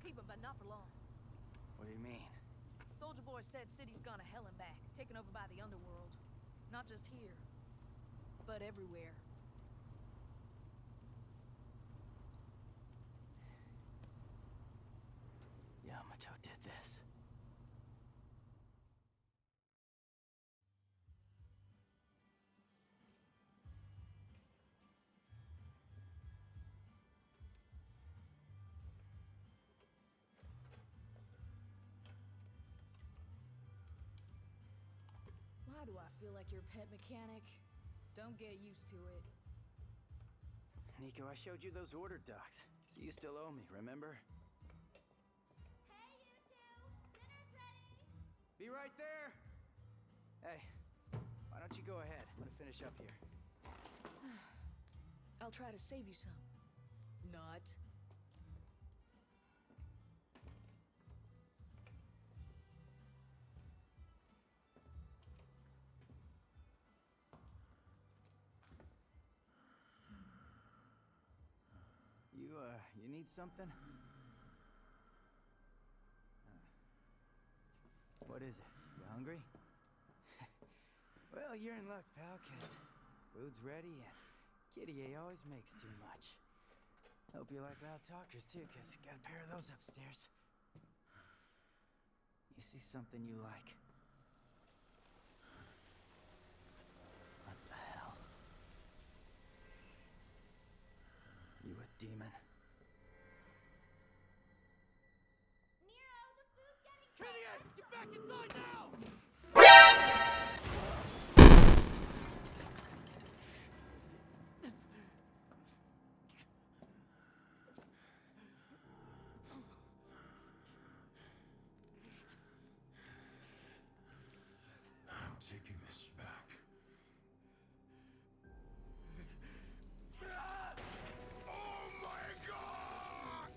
keep him, but not for long. What do you mean? Soldier Boy said city's gone to hell and back, taken over by the underworld. Not just here, but everywhere. Yamato did this. Why do I feel like your pet mechanic? Don't get used to it. Nico, I showed you those order docs, so you still owe me, remember? Hey, you two! Dinner's ready! Be right there! Hey, why don't you go ahead? I'm gonna finish up here. I'll try to save you some. Not. You need something? What is it? You hungry? Well, you're in luck, pal, 'cause food's ready and Kitty A always makes too much. Hope you like loud talkers, too, 'cause got a pair of those upstairs. You see something you like? What the hell? You a demon? Nero, the food's getting Kitty A, get back inside now! I'm taking this back. Oh my God!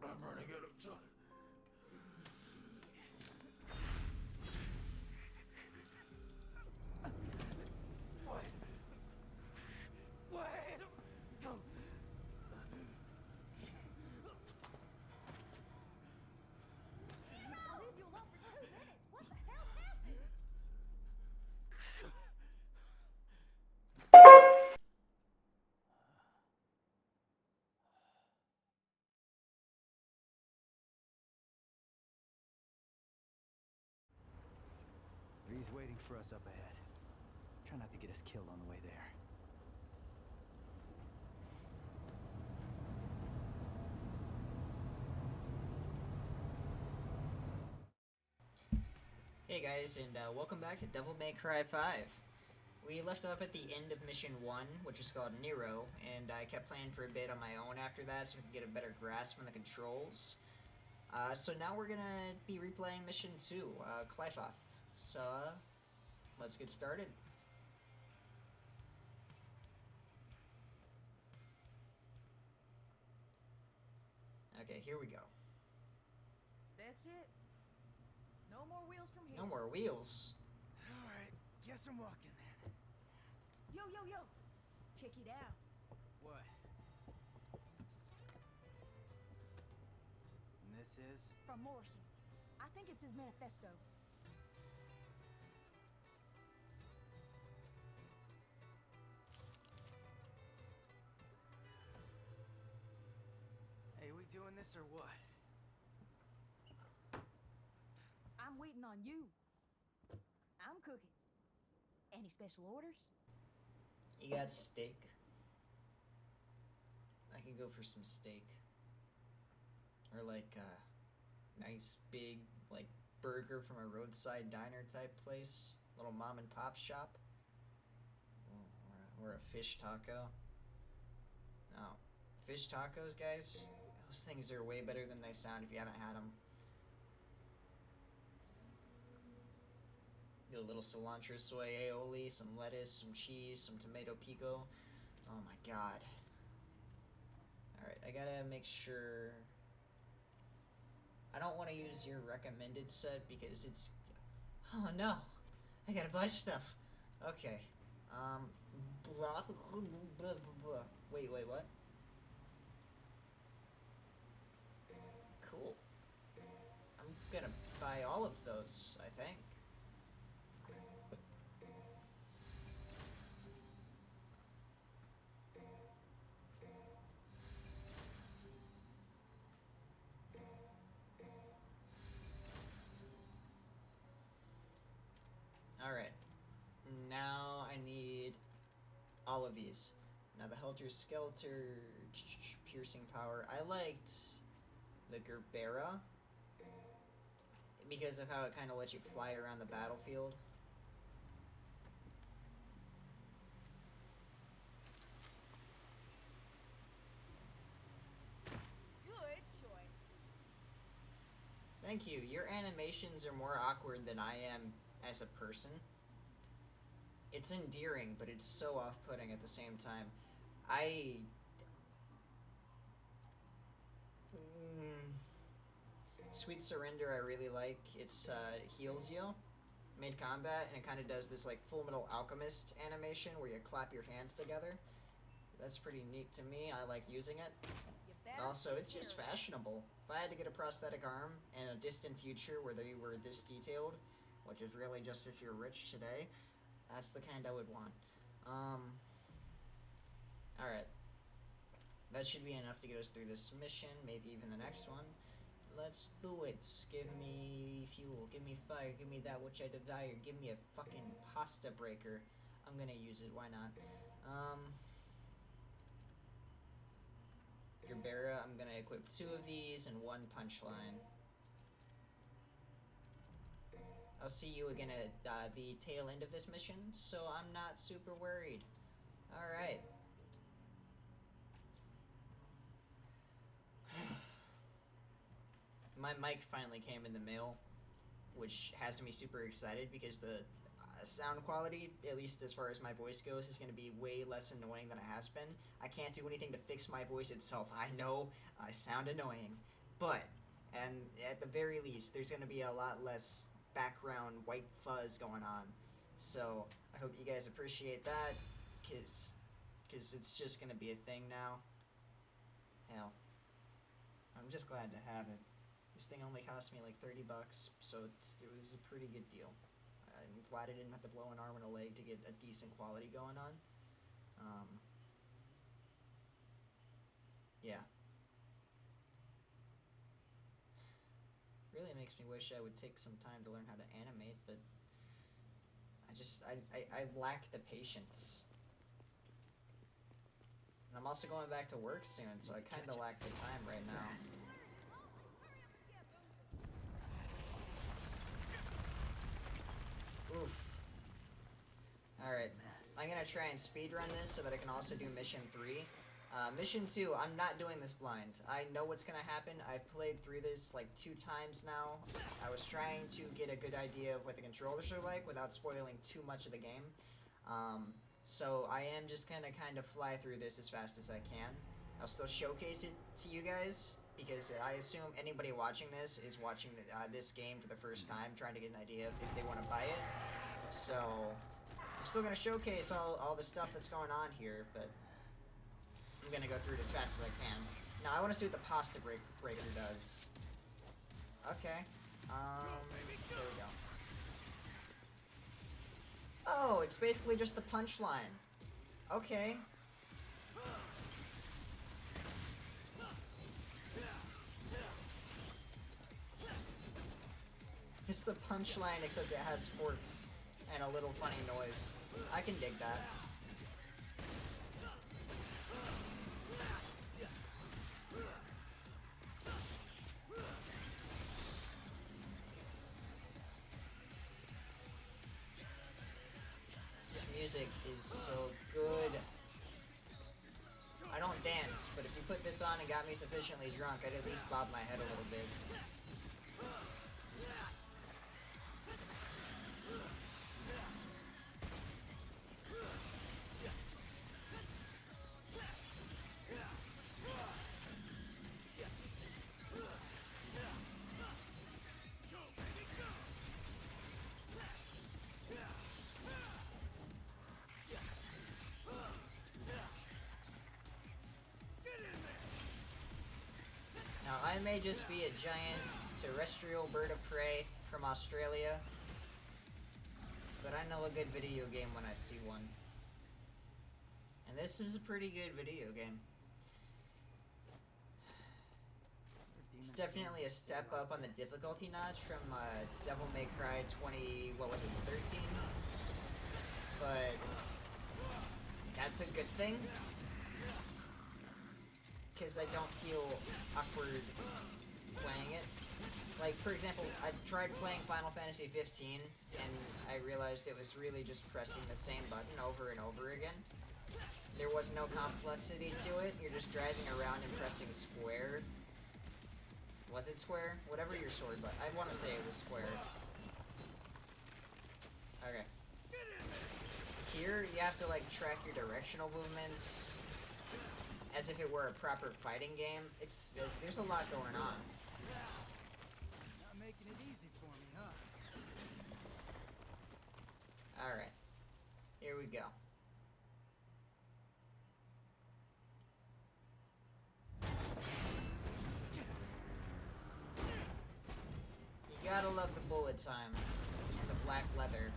I'm running out of time. Wait! I'll leave you alone for 2 minutes. What the hell happened? He's waiting for us up ahead. Try not to get us killed on the way there. Hey guys, and welcome back to Devil May Cry 5. We left off at the end of Mission 1, which is called Nero, and I kept playing for a bit on my own after that so we could get a better grasp on the controls. So now we're gonna be replaying Mission 2, Qliphoth. So, let's get started. Okay, here we go. That's it. No more wheels from here. No more wheels. Alright, guess I'm walking then. Yo, yo, yo. Check it out. What? And this is? From Morrison. I think it's his manifesto. Hey, we doing this or what? I'm waiting on you. I'm cooking. Any special orders? You got steak? I could go for some steak. Or like a nice big like burger from a roadside diner type place. Little mom and pop shop. Or a fish taco. No. Fish tacos, guys, those things are way better than they sound if you haven't had them. Get a little cilantro soy aioli, some lettuce, some cheese, some tomato pico. Oh my god. Alright, I gotta make sure... I don't want to use your recommended set because it's... Oh no! I gotta buy stuff. Okay. Blah, blah, blah, blah. Wait, what? Cool. I'm gonna buy all of those, I think. Alright. Now I need all of these. Now the Helter Skelter piercing power. I liked the Gerbera because of how it kind of lets you fly around the battlefield. Good choice. Thank you. Your animations are more awkward than I am as a person. It's endearing, but it's so off-putting at the same time. Sweet Surrender I really like. It's heals you mid-combat, and it kind of does this like Full Metal Alchemist animation where you clap your hands together. That's pretty neat to me. I like using it. You better Also, it's take just care of it. fashionable. If I had to get a prosthetic arm in a distant future where they were this detailed, which is really just if you're rich today, that's the kind I would want. Alright. That should be enough to get us through this mission, maybe even the next one. Let's do it. Give me fuel, give me fire, give me that which I desire, give me a fucking pasta breaker. I'm gonna use it, why not? Gerbera, I'm gonna equip 2 of these and 1 punchline. I'll see you again at the tail end of this mission, so I'm not super worried. Alright. My mic finally came in the mail, which has me super excited because the sound quality, at least as far as my voice goes, is going to be way less annoying than it has been. I can't do anything to fix my voice itself. I know I sound annoying, but, and at the very least, there's going to be a lot less background white fuzz going on. So I hope you guys appreciate that, because it's just going to be a thing now. Hell, I'm just glad to have it. This thing only cost me like $30, so it was a pretty good deal. I'm glad I didn't have to blow an arm and a leg to get a decent quality going on. Yeah. Really makes me wish I would take some time to learn how to animate, but I lack the patience. And I'm also going back to work soon, so I kind of lack the time right now. Oof. Alright, I'm gonna try and speedrun this so that I can also do Mission 3. Mission 2, I'm not doing this blind. I know what's gonna happen. I've played through this like 2 times now. I was trying to get a good idea of what the controllers are like without spoiling too much of the game. So I am just gonna kind of fly through this as fast as I can. I'll still showcase it to you guys, because I assume anybody watching this is watching this game for the first time, trying to get an idea of if they want to buy it. So I'm still going to showcase all the stuff that's going on here, but I'm going to go through it as fast as I can. Now I want to see what the pasta breaker does. Okay. There we go. Oh, it's basically just the punchline. Okay. It's the punchline, except it has forks and a little funny noise. I can dig that. This music is so good. I don't dance, but if you put this on and got me sufficiently drunk, I'd at least bob my head a little bit. may just be a giant terrestrial bird of prey from Australia, but I know a good video game when I see one. And this is a pretty good video game. It's definitely a step up on the difficulty notch from Devil May Cry 20, what was it, 13? But that's a good thing, because I don't feel awkward playing it. Like, for example, I tried playing Final Fantasy 15, and I realized it was really just pressing the same button over and over again. There was no complexity to it. You're just driving around and pressing square. Was it square? Whatever your sword, but I want to say it was square. Okay. Here, you have to, like, track your directional movements as if it were a proper fighting game. There's a lot going on. Not making it easy for me, huh? Alright. Here we go. You gotta love the bullet time and the black leather.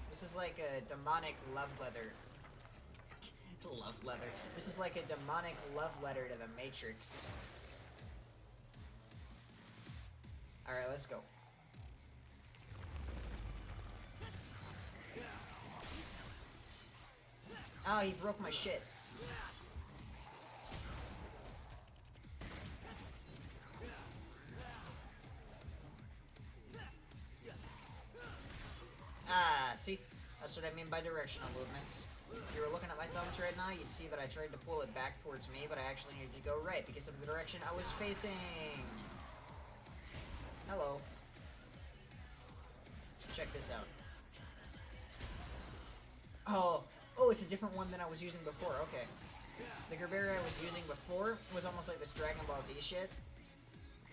This is like a demonic love letter. Love letter. This is like a demonic love letter to the Matrix. Alright, let's go. Oh, he broke my shit. Ah, see? That's what I mean by directional movements. If you were looking at my thumbs right now, you'd see that I tried to pull it back towards me, but I actually needed to go right because of the direction I was facing. Hello. Check this out. Oh, it's a different one than I was using before. Okay. The Gerberia I was using before was almost like this Dragon Ball Z shit.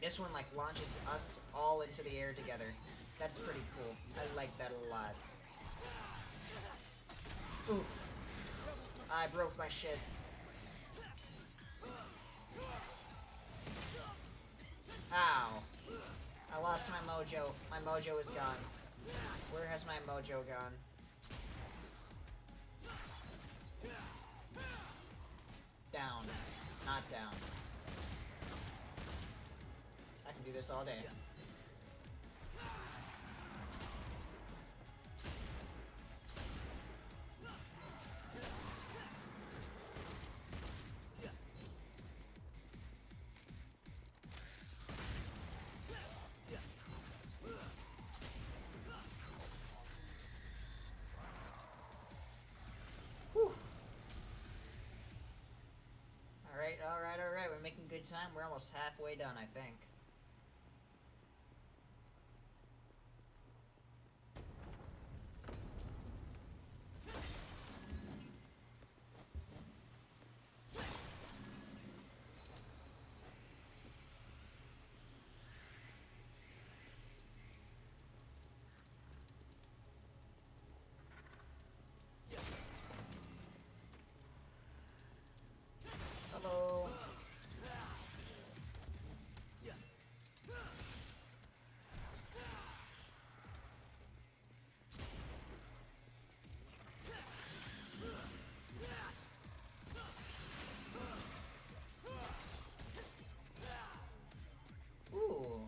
This one, like, launches us all into the air together. That's pretty cool. I like that a lot. Oof. I broke my shit. Ow. I lost my mojo. My mojo is gone. Where has my mojo gone? Down. Not down. I can do this all day. Alright, we're making good time. We're almost halfway done, I think. Hello. Ooh,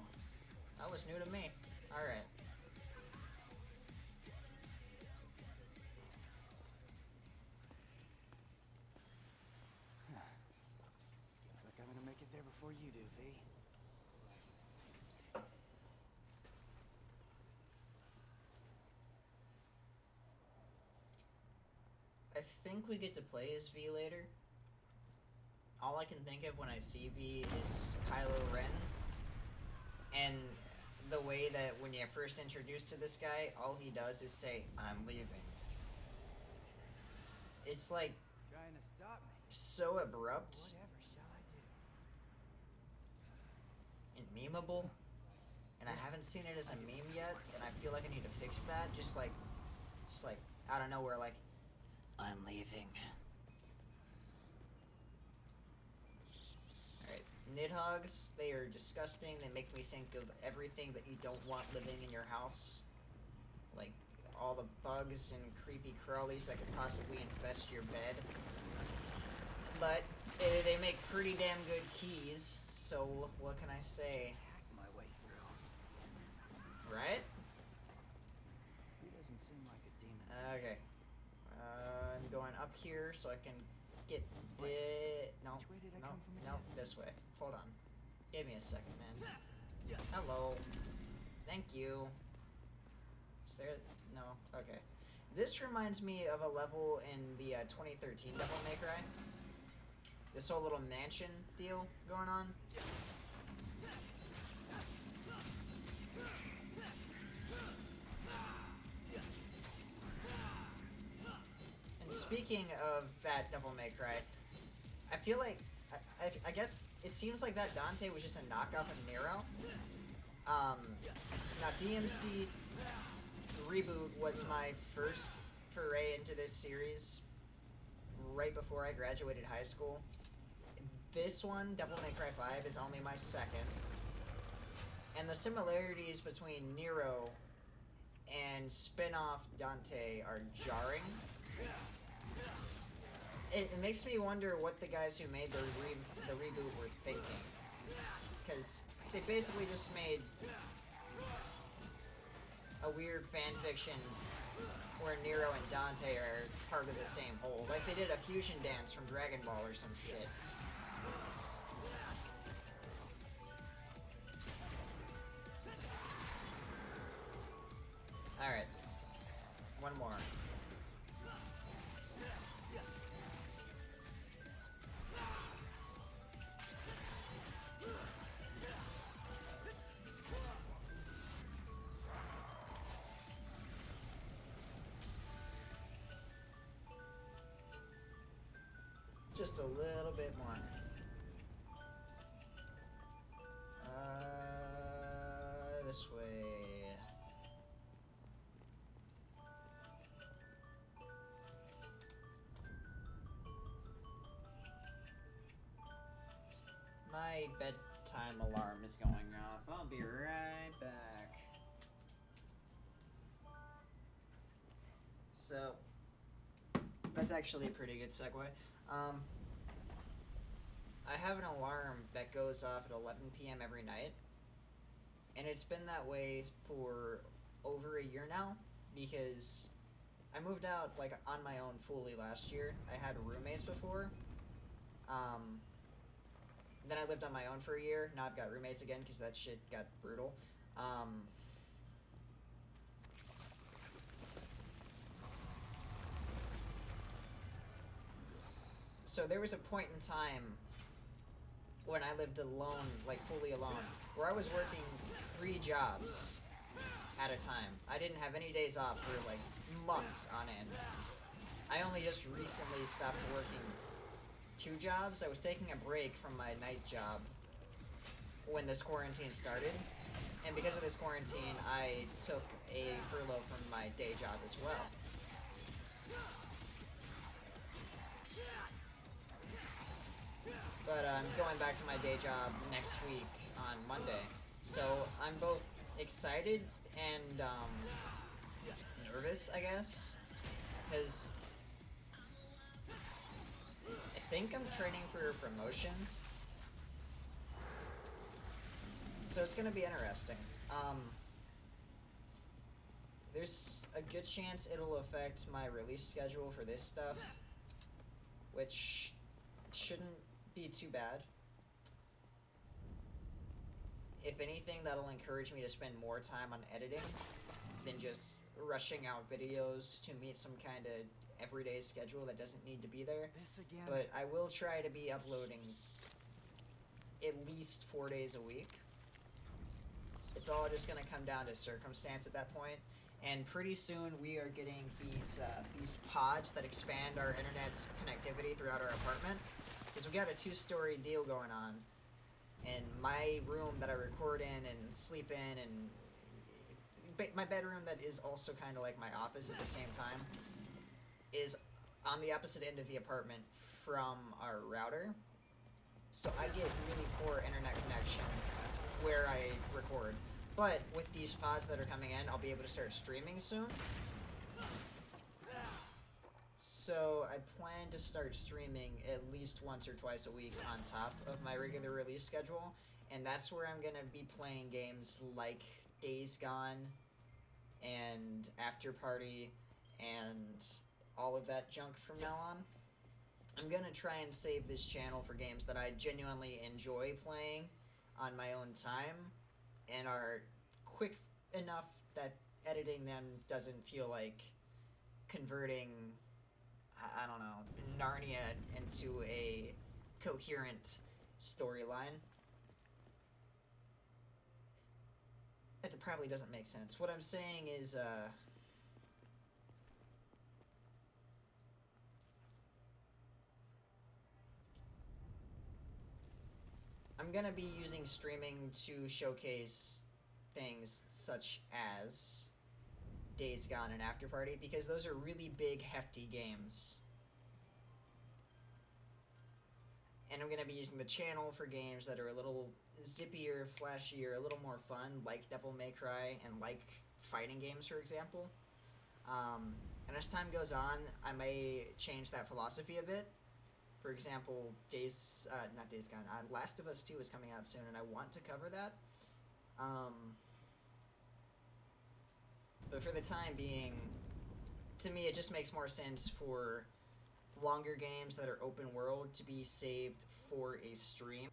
that was new to me. Alright. Looks like I'm gonna make it there before you do, V. I think we get to play as V later. All I can think of when I see V is Kylo Ren. And the way that when you're first introduced to this guy, all he does is say, "I'm leaving." It's like Trying to stop me. so abrupt Whatever shall I do? and memeable. And I haven't seen it as a meme yet, and I feel like I need to fix that. Just like out of nowhere, like, "I'm leaving." Alright, Nidhogg's. They are disgusting. They make me think of everything that you don't want living in your house. Like, all the bugs and creepy crawlies that could possibly infest your bed. But they make pretty damn good keys, so what can I say? Hack my way through. Right? He doesn't seem like a demon. Okay. I'm going up here so I can get the... No, Which way did I no, come from no, again? this way. Hold on. Give me a second, man. Hello. Thank you. Is there... No, okay. This reminds me of a level in the 2013 Devil May Cry. This whole little mansion deal going on. And speaking of that Devil May Cry, I feel like, I guess it seems like that Dante was just a knockoff of Nero. Now DMC Reboot was my first foray into this series right before I graduated high school. This one, Devil May Cry 5, is only my second. And the similarities between Nero and spin-off Dante are jarring. It makes me wonder what the guys who made the reboot were thinking. Because they basically just made a weird fanfiction where Nero and Dante are part of the same whole. Like they did a fusion dance from Dragon Ball or some shit. Alright. One more. Just a little bit more. This way. My bedtime alarm is going off. I'll be right back. So, that's actually a pretty good segue. I have an alarm that goes off at 11 p.m. every night, and it's been that way for over a year now, because I moved out, like, on my own fully last year. I had roommates before, then I lived on my own for a year. Now I've got roommates again, because that shit got brutal. So there was a point in time when I lived alone, like fully alone, where I was working 3 jobs at a time. I didn't have any days off for like months on end. I only just recently stopped working 2 jobs. I was taking a break from my night job when this quarantine started. And because of this quarantine, I took a furlough from my day job as well. But I'm going back to my day job next week on Monday. So I'm both excited and nervous, I guess. Because I think I'm training for a promotion. So it's going to be interesting. There's a good chance it'll affect my release schedule for this stuff, which shouldn't be too bad. If anything, that'll encourage me to spend more time on editing than just rushing out videos to meet some kind of everyday schedule that doesn't need to be there. This again? But I will try to be uploading at least 4 days a week. It's all just going to come down to circumstance at that point. And pretty soon we are getting these pods that expand our internet's connectivity throughout our apartment. Because we got a 2-story deal going on. And my room that I record in and sleep in, and my bedroom that is also kind of like my office at the same time, is on the opposite end of the apartment from our router. so I get really poor internet connection where I record. But with these pods that are coming in, I'll be able to start streaming soon. So I plan to start streaming at least once or twice a week on top of my regular release schedule, and that's where I'm gonna be playing games like Days Gone and After Party and all of that junk from now on. I'm gonna try and save this channel for games that I genuinely enjoy playing on my own time and are quick enough that editing them doesn't feel like converting, I don't know, Narnia into a coherent storyline. That probably doesn't make sense. What I'm saying is, I'm gonna be using streaming to showcase things such as Days Gone and After Party, because those are really big, hefty games. And I'm gonna be using the channel for games that are a little zippier, flashier, a little more fun, like Devil May Cry and like fighting games, for example. And as time goes on, I may change that philosophy a bit. For example, not Days Gone, Last of Us 2 is coming out soon, and I want to cover that. But for the time being, to me, it just makes more sense for longer games that are open world to be saved for a stream.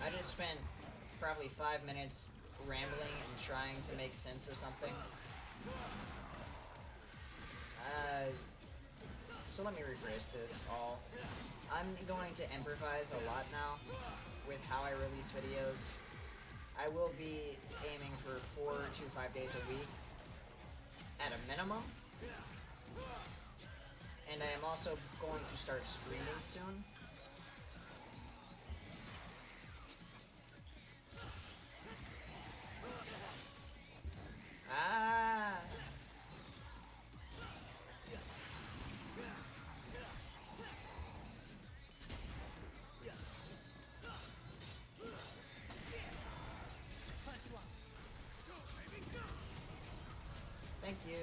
I just spent probably 5 minutes rambling and trying to make sense of something. So let me rephrase this all. I'm going to improvise a lot now with how I release videos. I will be aiming for 4 to 5 days a week at a minimum. And I am also going to start streaming soon. Thank you.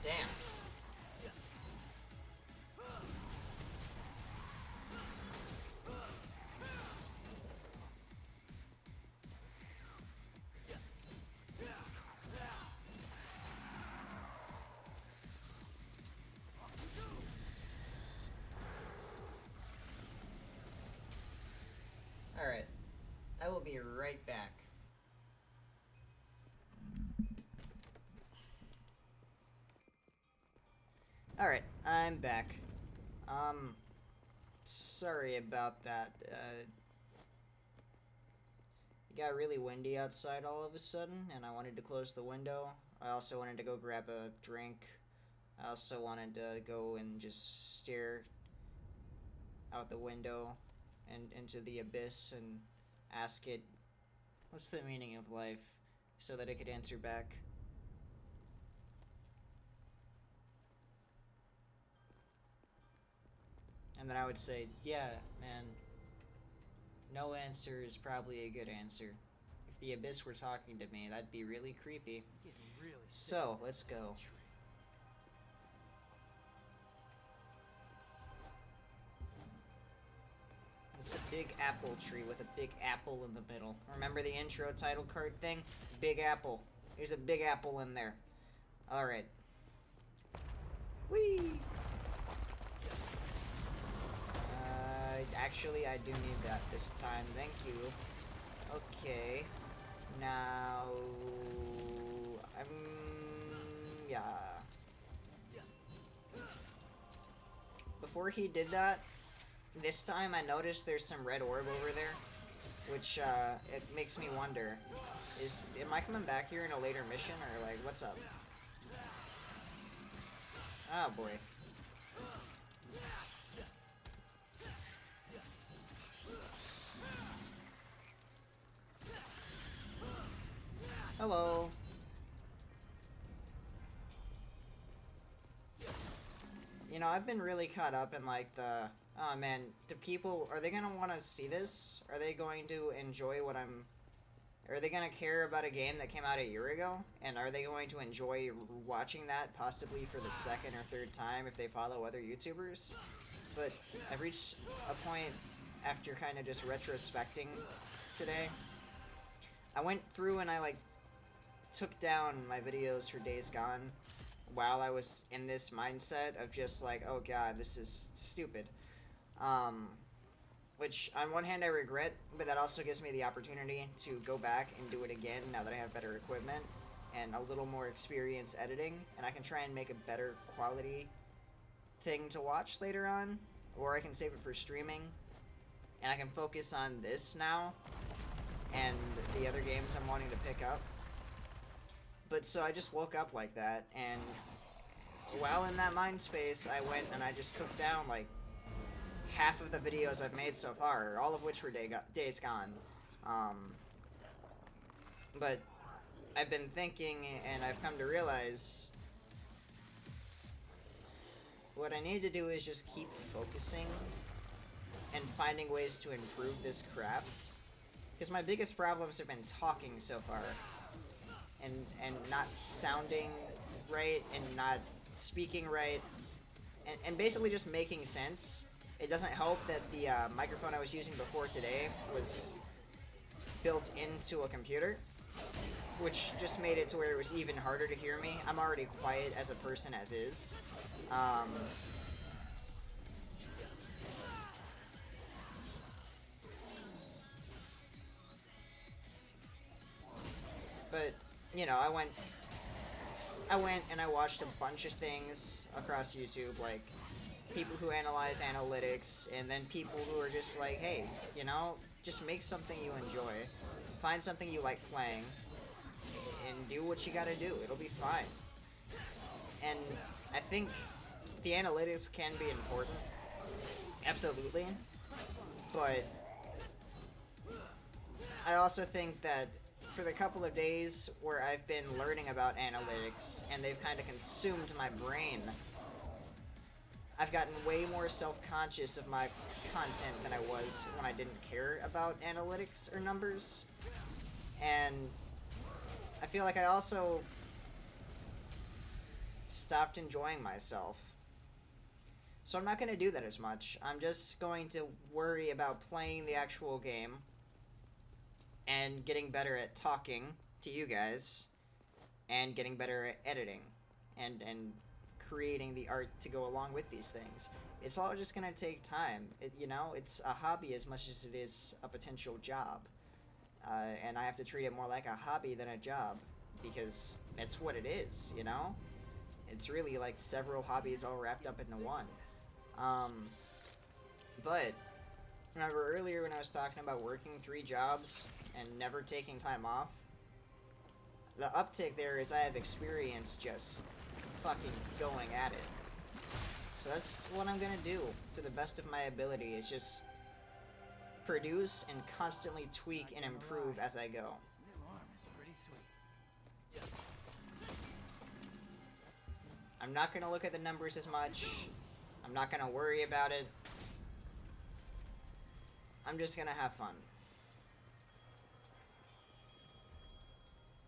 Damn. Alright. I will be right back. Alright, I'm back. Sorry about that. It got really windy outside all of a sudden, and I wanted to close the window. I also wanted to go grab a drink. I also wanted to go and just stare out the window and into the abyss and ask it, what's the meaning of life, so that it could answer back. And then I would say, yeah, man, no answer is probably a good answer. If the abyss were talking to me, that'd be really creepy. So, let's go. It's a big apple tree with a big apple in the middle. Remember the intro title card thing? Big apple. There's a big apple in there. Alright. Whee! Actually, I do need that this time. Thank you. Okay. Now... yeah. before he did that, this time I noticed there's some red orb over there, which it makes me wonder, am I coming back here in a later mission, or like, what's up? Oh boy. Hello. You know, I've been really caught up in like the, oh man, are they gonna want to see this? Are they going to enjoy are they gonna care about a game that came out a year ago? And are they going to enjoy watching that possibly for the second or third time if they follow other YouTubers? But I've reached a point after kind of just retrospecting today. I went through and I like took down my videos for Days Gone while I was in this mindset of just like, oh god, this is stupid. Which on one hand I regret, but that also gives me the opportunity to go back and do it again now that I have better equipment and a little more experience editing, and I can try and make a better quality thing to watch later on, or I can save it for streaming, and I can focus on this now and the other games I'm wanting to pick up. But so I just woke up like that, and while in that mind space, I went and I just took down like half of the videos I've made so far, all of which were Days Gone. But I've been thinking, and I've come to realize what I need to do is just keep focusing and finding ways to improve this craft. Because my biggest problems have been talking so far. And not sounding right, and not speaking right, and basically just making sense. It doesn't help that the microphone I was using before today was built into a computer, which just made it to where it was even harder to hear me. I'm already quiet as a person as is. But you know, I went and I watched a bunch of things across YouTube, like people who analyze analytics, and then people who are just like, hey, you know, just make something you enjoy, find something you like playing, and do what you gotta do. It'll be fine. And I think the analytics can be important, absolutely, but I also think that for the couple of days where I've been learning about analytics and they've kind of consumed my brain, I've gotten way more self-conscious of my content than I was when I didn't care about analytics or numbers. And I feel like I also stopped enjoying myself. So I'm not going to do that as much. I'm just going to worry about playing the actual game and getting better at talking to you guys, and getting better at editing, and creating the art to go along with these things. It's all just gonna take time. You know, it's a hobby as much as it is a potential job. And I have to treat it more like a hobby than a job, because that's what it is, you know? It's really like several hobbies all wrapped up into one. But remember earlier when I was talking about working 3 jobs and never taking time off? The uptick there is I have experience just fucking going at it. So that's what I'm gonna do to the best of my ability, is just produce and constantly tweak and improve as I go. This new arm is pretty sweet. I'm not gonna look at the numbers as much. I'm not gonna worry about it. I'm just gonna have fun.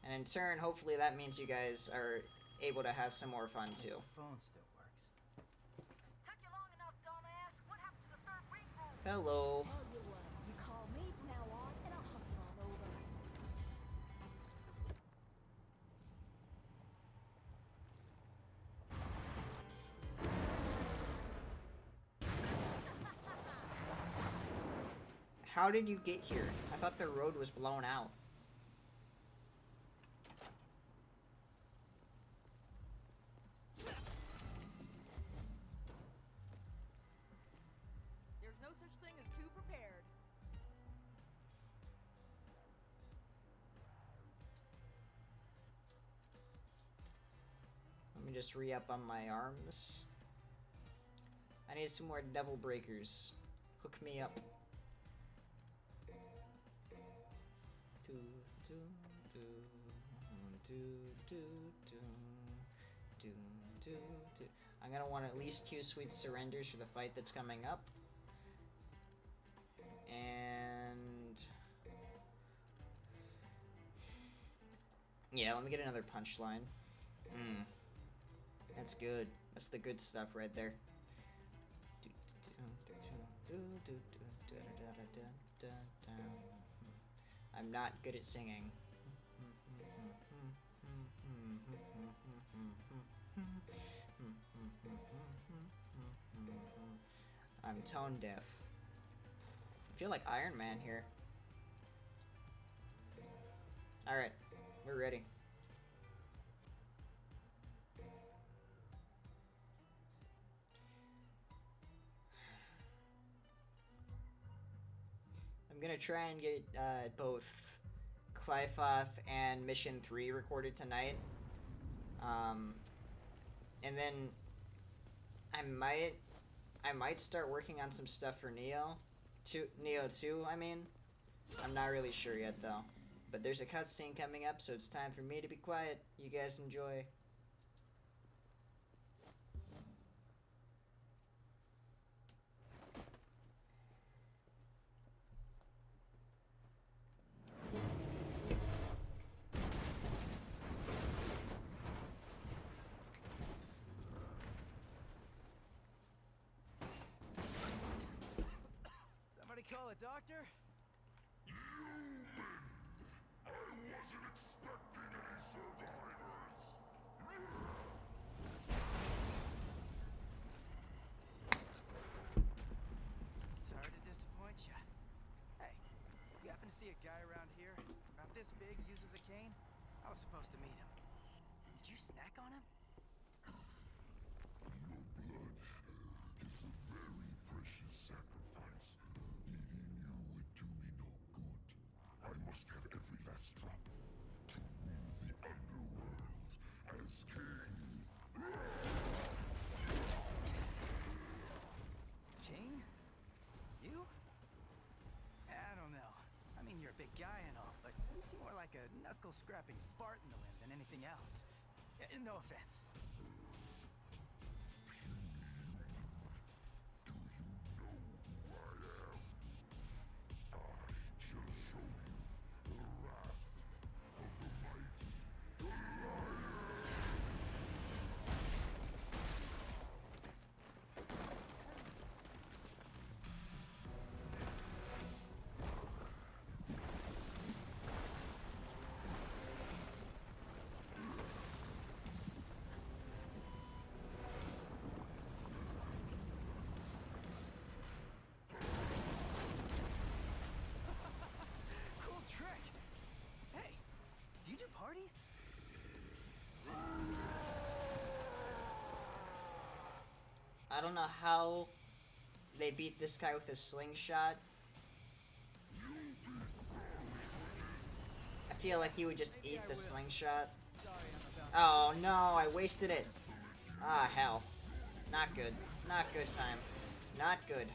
And in turn, hopefully that means you guys are able to have some more fun too. The phone still works. Took you long enough, dumbass. What happened to the third ring rule? Hello. Tell you what, you call me from now on, and I'll hustle on over. How did you get here? I thought the road was blown out. just re-up on my arms. I need some more devil breakers. Hook me up. Do, do, do, do, do, do, do, do. I'm gonna want at least 2 sweet surrenders for the fight that's coming up. And yeah, let me get another punchline. That's good. That's the good stuff right there. I'm not good at singing. I'm tone deaf. I feel like Iron Man here. Alright, we're ready. I'm gonna try and get both Qliphoth and Mission 3 recorded tonight. And then I might start working on some stuff for Neo 2, I mean. I'm not really sure yet though. But there's a cutscene coming up, so it's time for me to be quiet. You guys enjoy. Somebody call a doctor? I wasn't expecting any survivors. Sorry to disappoint you. Hey, you happen to see a guy around here about this big uses a cane? I was supposed to meet him. Did you snack on him? Your blood is a very precious sacrifice. Eating you would do me no good. I must have every last drop to rule the underworld as king. King? You? I don't know. I mean, you're a big guy and all, but you seem more like a knuckle-scrapping fart in the wind than anything else. No offense. Do you know who I am? I shall show you the wrath of the mighty Goliath. Cool trick. Hey, do you do parties? I don't know how they beat this guy with a slingshot. I feel like he would just eat the slingshot. Sorry, I'm about Oh no, I wasted it. Ah, hell. Not good. Not good time. Not good.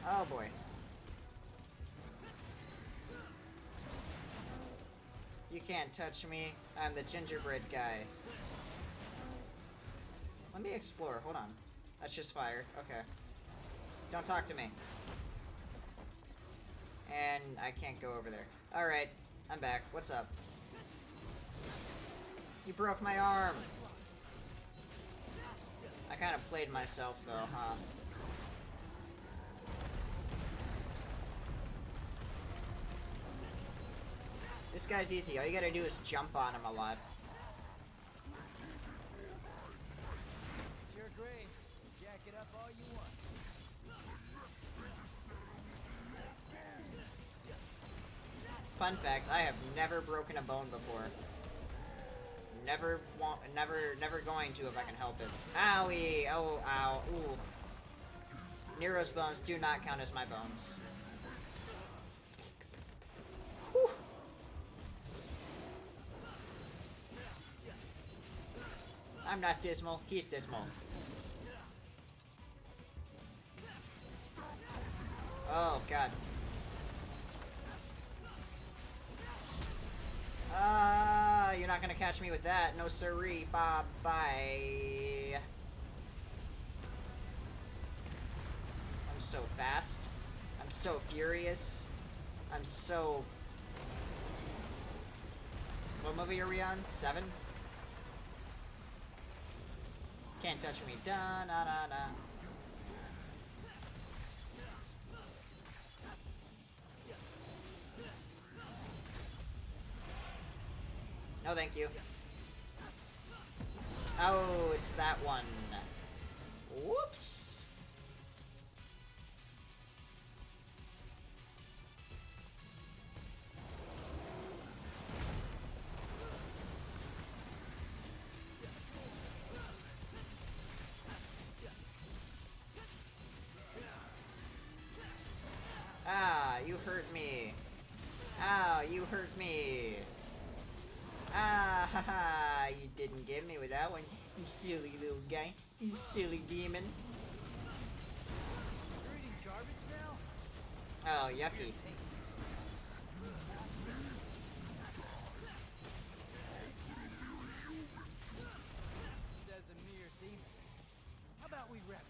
Oh boy. You can't touch me. I'm the gingerbread guy. Let me explore. Hold on. That's just fire. Okay. Don't talk to me. And I can't go over there. Alright. I'm back. What's up? You broke my arm. I kind of played myself though, huh? This guy's easy. All you gotta do is jump on him a lot. It's your grave. Jack it up all you want. Fun fact, I have never broken a bone before. Never going to if I can help it. Owie! Oh, ow. Ooh. Nero's bones do not count as my bones. Whew. I'm not dismal. He's dismal. Oh, God. You're not gonna catch me with that. No siree. Bye-bye. I'm so fast. I'm so furious. I'm so... What movie are we on? 7? Can't touch me. Da-na-na-na. No, thank you. Oh, it's that one. Whoops. Ah, you hurt me. Ah, you hurt me. Ah, haha, you didn't get me with that one, you silly little guy. You silly demon. You're eating garbage now? Oh, yucky. Says a mere demon. How about we wrap this?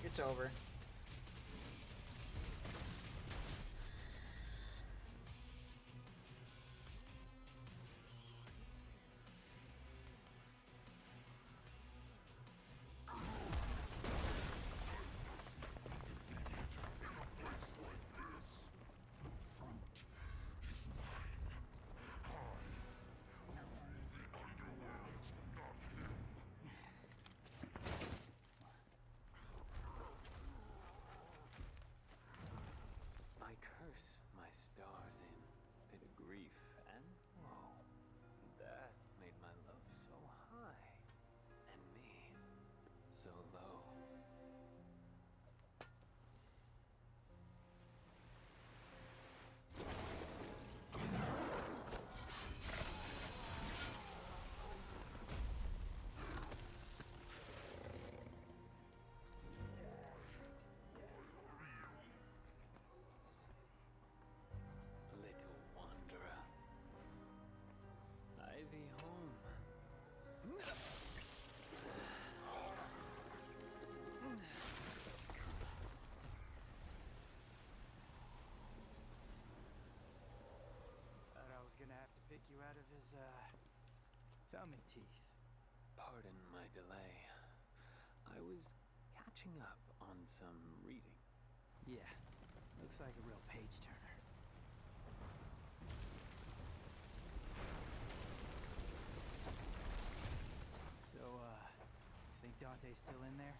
It's over. I curse my stars in bit of grief and woe. That made my love so high and me so low. Little wanderer, I thee home. Thought I was gonna have to pick you out of his, tummy teeth. Pardon my delay. I was catching up on some reading. Yeah, looks like a real page turner. So, you think Dante's still in there?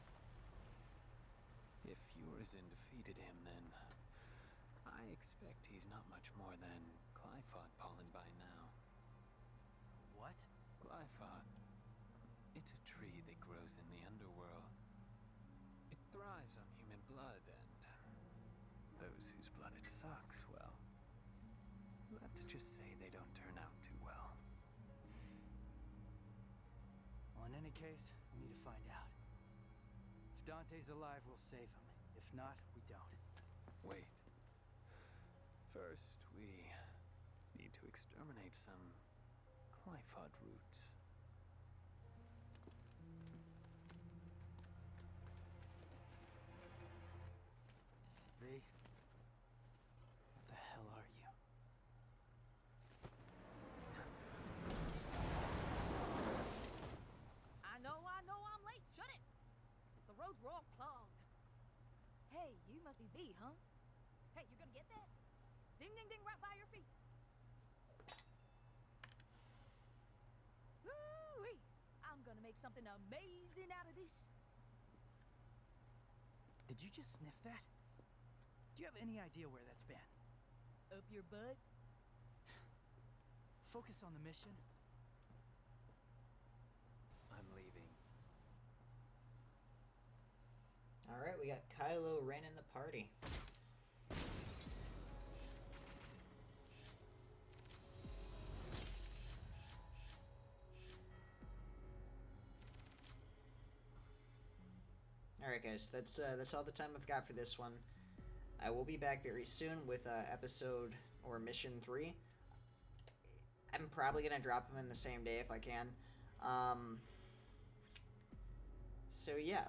If Urizen defeated him, then I expect he's not much more than Qliphoth pollen by now. What? Qliphoth. It's a tree that grows in the underworld. It thrives on human blood, and those whose blood it sucks, well, let's just say they don't turn out too well. Well, in any case, we need to find out. If Dante's alive, we'll save him. If not, we don't. Wait. First, we need to exterminate some Qliphoth roots. V, what the hell are you? I know I'm late. Shut it! The roads were all clogged. Hey, you must be V, huh? Hey, you gonna get that? Ding, ding, ding, right by your feet. Woo-wee! I'm gonna make something amazing out of this. Did you just sniff that? Do you have any idea where that's been? Up your butt? Focus on the mission. I'm leaving. Alright, we got Kylo Ren in the party. Alright guys, that's all the time I've got for this one. I will be back very soon with episode or mission 3. I'm probably gonna drop them in the same day if I can. So yeah.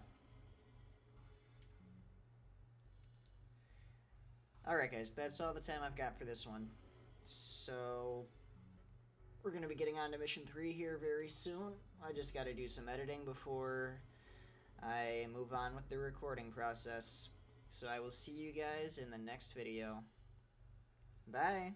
Alright guys, that's all the time I've got for this one. So we're gonna be getting on to mission 3 here very soon. I just gotta do some editing before I move on with the recording process. So I will see you guys in the next video. Bye!